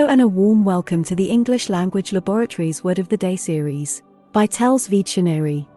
Hello and a warm welcome to the English Language Laboratory's Word of the Day series by TELLS Videtionary.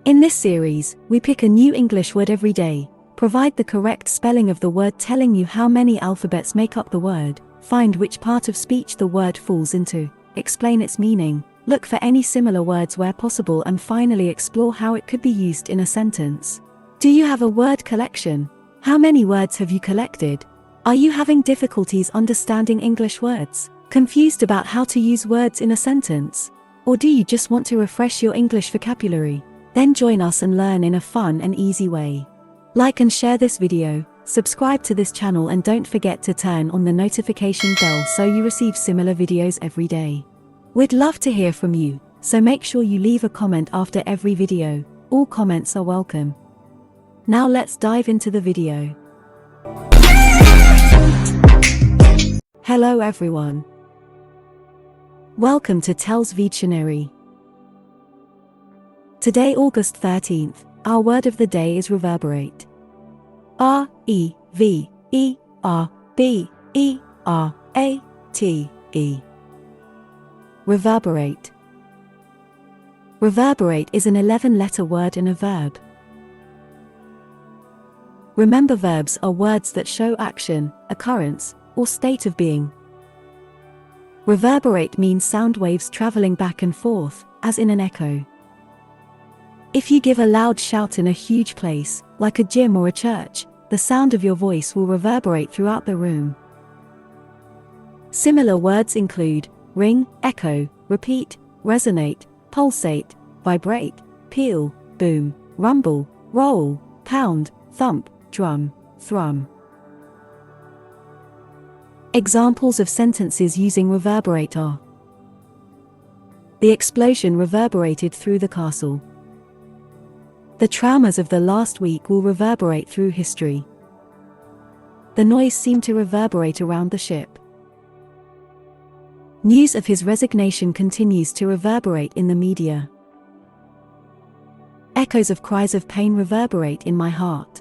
In this series, we pick a new English word every day, provide the correct spelling of the word telling you how many alphabets make up the word, find which part of speech the word falls into, explain its meaning, look for any similar words where possible and finally explore how it could be used in a sentence. Do you have a word collection? How many words have you collected? Are you having difficulties understanding English words? Confused about how to use words in a sentence? Or do you just want to refresh your English vocabulary? Then join us and learn in a fun and easy way. Like and share this video, subscribe to this channel and don't forget to turn on the notification bell so you receive similar videos every day. We'd love to hear from you, so make sure you leave a comment after every video. All comments are welcome. Now let's dive into the video. Hello everyone. Welcome to TELLS Videtionary. Today, August 13th, our word of the day is reverberate. R-E-V-E-R-B-E-R-A-T-E. Reverberate. Reverberate is an 11-letter word and a verb. Remember, verbs are words that show action, occurrence, or state of being. Reverberate means sound waves traveling back and forth, as in an echo. If you give a loud shout in a huge place, like a gym or a church, the sound of your voice will reverberate throughout the room. Similar words include ring, echo, repeat, resonate, pulsate, vibrate, peal, boom, rumble, roll, pound, thump, drum, thrum. Examples of sentences using reverberate are: the explosion reverberated through the castle. The traumas of the last week will reverberate through history. The noise seemed to reverberate around the ship. News of his resignation continues to reverberate in the media. Echoes of cries of pain reverberate in my heart.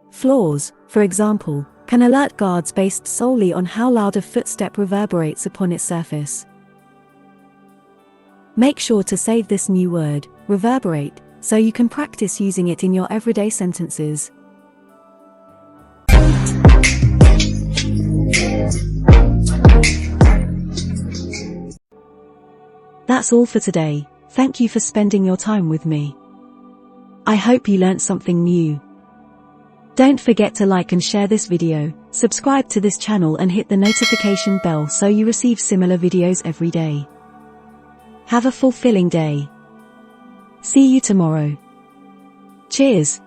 Flaws, for example, can alert guards based solely on how loud a footstep reverberates upon its surface. Make sure to save this new word, reverberate, so you can practice using it in your everyday sentences. That's all for today. Thank you for spending your time with me. I hope you learned something new. Don't forget to like and share this video, subscribe to this channel and hit the notification bell so you receive similar videos every day. Have a fulfilling day. See you tomorrow. Cheers.